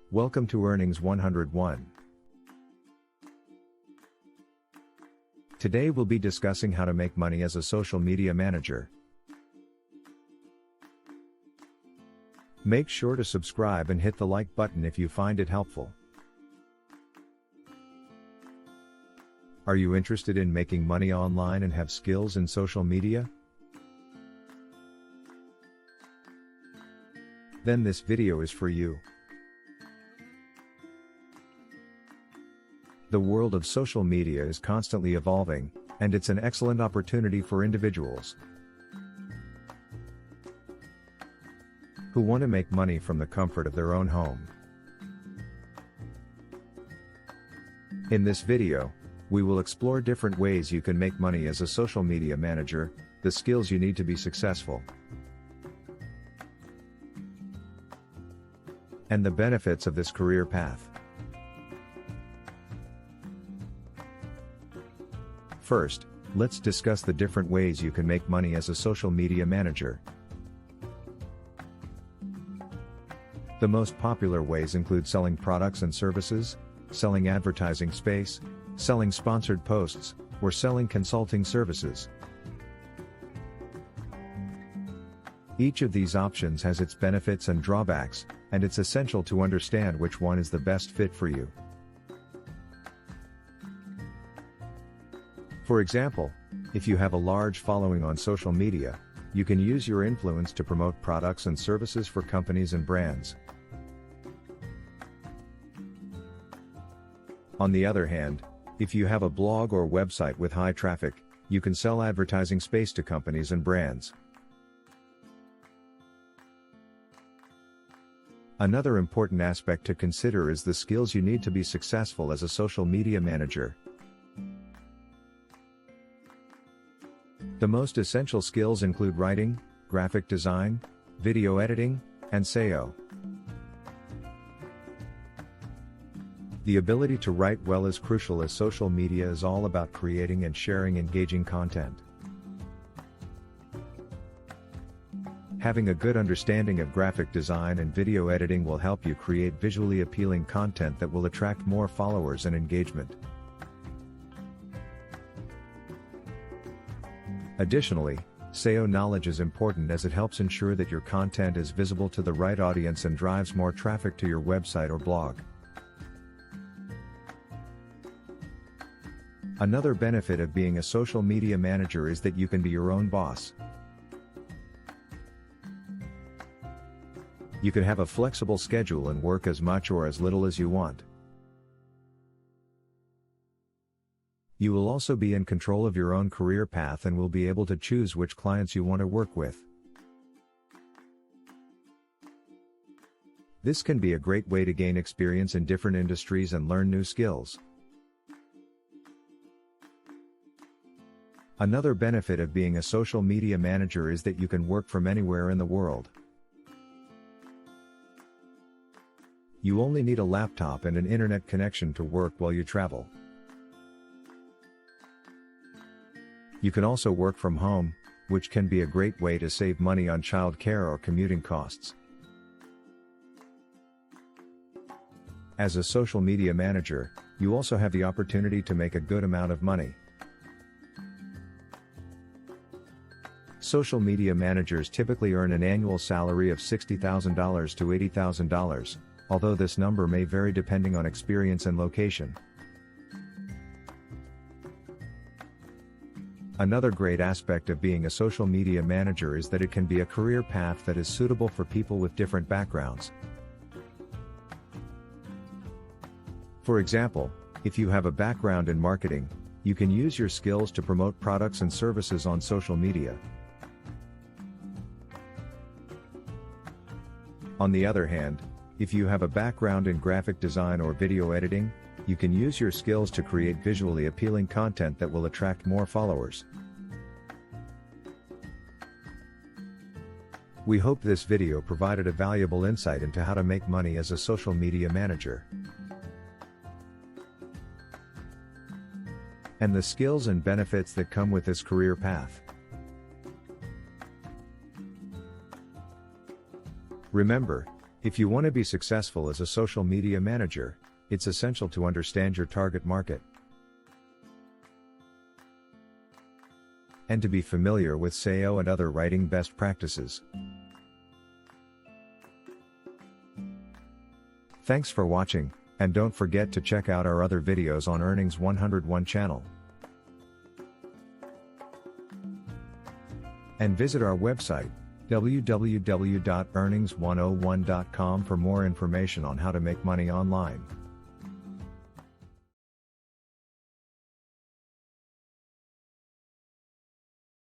Welcome to Earnings 101. Today we'll be discussing how to make money as a social media manager. Make sure to subscribe and hit the like button if you find it helpful. Are you interested in making money online and have skills in social media? Then this video is for you. The world of social media is constantly evolving, and it's an excellent opportunity for individuals who want to make money from the comfort of their own home. In this video, we will explore different ways you can make money as a social media manager, the skills you need to be successful, and the benefits of this career path. First, let's discuss the different ways you can make money as a social media manager. The most popular ways include selling products and services, selling advertising space, selling sponsored posts, or selling consulting services. Each of these options has its benefits and drawbacks, and it's essential to understand which one is the best fit for you. For example, if you have a large following on social media, you can use your influence to promote products and services for companies and brands. On the other hand, if you have a blog or website with high traffic, you can sell advertising space to companies and brands. Another important aspect to consider is the skills you need to be successful as a social media manager. The most essential skills include writing, graphic design, video editing, and SEO. The ability to write well is crucial, as social media is all about creating and sharing engaging content. Having a good understanding of graphic design and video editing will help you create visually appealing content that will attract more followers and engagement. Additionally, SEO knowledge is important, as it helps ensure that your content is visible to the right audience and drives more traffic to your website or blog. Another benefit of being a social media manager is that you can be your own boss. You can have a flexible schedule and work as much or as little as you want. You will also be in control of your own career path and will be able to choose which clients you want to work with. This can be a great way to gain experience in different industries and learn new skills. Another benefit of being a social media manager is that you can work from anywhere in the world. You only need a laptop and an internet connection to work while you travel. You can also work from home, which can be a great way to save money on childcare or commuting costs. As a social media manager, you also have the opportunity to make a good amount of money. Social media managers typically earn an annual salary of $60,000 to $80,000, although this number may vary depending on experience and location. Another great aspect of being a social media manager is that it can be a career path that is suitable for people with different backgrounds. For example, if you have a background in marketing, you can use your skills to promote products and services on social media. On the other hand, if you have a background in graphic design or video editing, you can use your skills to create visually appealing content that will attract more followers. We hope this video provided a valuable insight into how to make money as a social media manager, and the skills and benefits that come with this career path. Remember, If you want to be successful as a social media manager, it's essential to understand your target market and to be familiar with SEO and other writing best practices. Thanks for watching, and don't forget to check out our other videos on Earnings 101 channel. And visit our website, www.earnings101.com for more information on how to make money online.